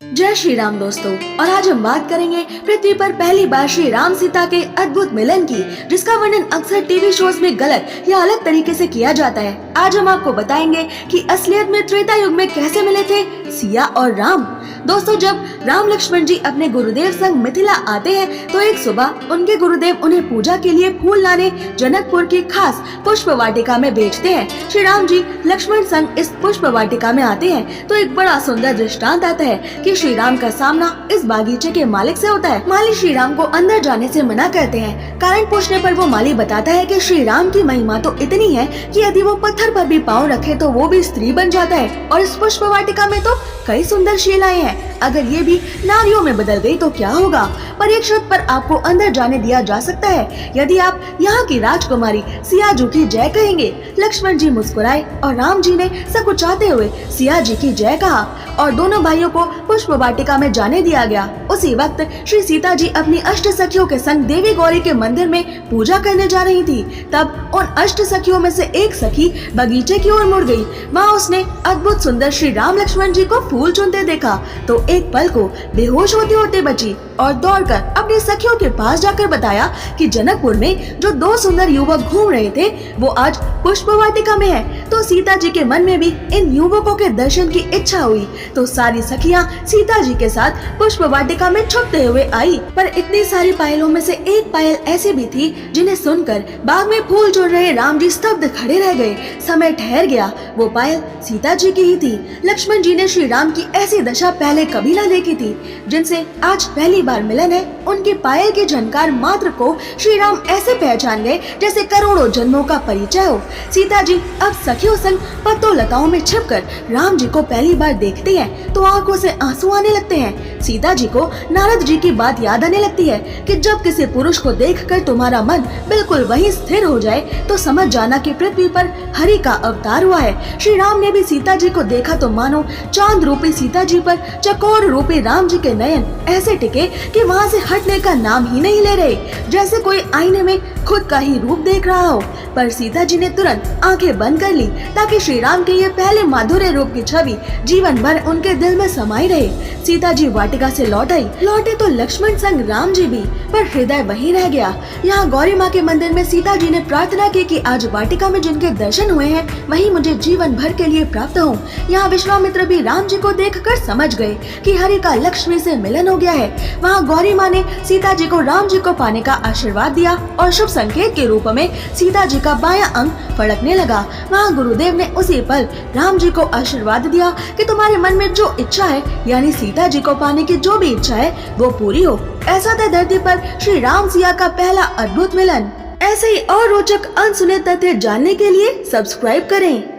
जय श्री राम दोस्तों। और आज हम बात करेंगे पृथ्वी पर पहली बार श्री राम सीता के अद्भुत मिलन की, जिसका वर्णन अक्सर टीवी शोज में गलत या अलग तरीके से किया जाता है। आज हम आपको बताएंगे कि असलियत में त्रेता युग में कैसे मिले थे सिया और राम। दोस्तों, जब राम लक्ष्मण जी अपने गुरुदेव संग मिथिला आते हैं तो एक सुबह उनके गुरुदेव उन्हें पूजा के लिए फूल लाने जनकपुर की खास पुष्प वाटिका में भेजते हैं। श्री राम जी लक्ष्मण संग इस पुष्प वाटिका में आते हैं तो एक बड़ा सुंदर दृष्टांत आता है कि श्री राम का सामना इस बागीचे के मालिक से होता है। माली श्री राम को अंदर जाने से मना करते हैं। कारण पूछने पर वो माली बताता है कि श्री राम की महिमा तो इतनी है कि यदि वो पत्थर पर भी पाँव रखे तो वो भी स्त्री बन जाता है, और इस पुष्प वाटिका में तो कई सुंदर शिलाएं हैं। अगर ये भी नारियों में बदल गई तो क्या होगा? पर एक शर्त पर आपको अंदर जाने दिया जा सकता है, यदि आप यहाँ की राजकुमारी सिया जी की जय कहेंगे। लक्ष्मण जी मुस्कुराए और राम जी ने सकुचाते हुए सिया जी की जय कहा और दोनों भाइयों को पुष्प वाटिका में जाने दिया गया। उसी वक्त श्री सीता जी अपनी अष्ट सखियों के संग देवी गौरी के मंदिर में पूजा करने जा रही थी। तब उन अष्ट सखियों में से एक सखी बगीचे की ओर मुड़ गई। वहाँ उसने अद्भुत सुंदर श्री राम लक्ष्मण जी को फूल चुनते देखा तो एक पल को बेहोश होते होते बची और दौड़कर अपनी सखियों के पास जाकर बताया कि जनकपुर में जो दो सुंदर युवक घूम रहे थे वो आज पुष्प वाटिका में है। तो सीता जी के मन में भी इन युवकों के दर्शन की इच्छा हुई तो सारी सखियां सीता जी के साथ पुष्प वाटिका में छुपते हुए आई। पर इतनी सारी पायलों में से एक पायल ऐसी भी थी जिन्हें सुनकर बाग में फूल चुन रहे राम जी स्तब्ध खड़े रह गए। समय ठहर गया, वो पायल सीता जी की ही थी। लक्ष्मण जी ने श्री राम की ऐसी दशा पहले कभी न देखी थी। जिनसे आज पहली बार मिलन है, उनकी पायल की झनकार मात्र को श्री राम ऐसे पहचान गए जैसे करोड़ों जन्मों का परिचय हो। सीता जी अब सखियों संग पत्तों लताओं में छिपकर राम जी को पहली बार देखती हैं तो आंखों से आंसू आने लगते हैं। सीता जी को नारद जी की बात याद आने लगती है कि जब किसी पुरुष को देखकर तुम्हारा मन बिल्कुल वहीं स्थिर हो जाए तो समझ जाना कि पृथ्वी पर हरि का अवतार हुआ है। श्री राम ने भी सीता जी को देखा तो मानो चांद रूपी सीता जी पर चकोर रूपी राम जी के नयन ऐसे टिके कि वहाँ से हटने का नाम ही नहीं ले रहे, जैसे कोई आईने में खुद का ही रूप देख रहा हो। पर सीता जी ने तुरंत आंखें बंद कर ली ताकि श्री राम के ये पहले माधुर्य रूप की छवि जीवन भर उनके दिल में समाई रहे। सीता जी वाटिका से लौटे तो लक्ष्मण संग राम जी भी, पर हृदय वहीं रह गया। यहाँ गौरी माँ के मंदिर में सीता जी ने प्रार्थना की कि आज वाटिका में जिनके दर्शन हुए हैं वही मुझे जीवन भर के लिए प्राप्त हो। यहाँ विश्वामित्र भी राम जी को देखकर समझ गए कि हरि का लक्ष्मी से मिलन हो गया है। वहाँ गौरी माँ ने सीता जी को राम जी को पाने का आशीर्वाद दिया और शुभ संकेत के रूप में सीता जी का बायां अंग फड़कने लगा। वहाँ गुरुदेव ने उसी पल राम जी को आशीर्वाद दिया कि तुम्हारे मन में जो इच्छा है, यानी सीता जी को पाने की जो भी इच्छा है वो पूरी हो। ऐसा था धरती पर श्री राम सिया का पहला अद्भुत मिलन। ऐसे ही और रोचक अनसुने तथ्य जानने के लिए सब्सक्राइब करें।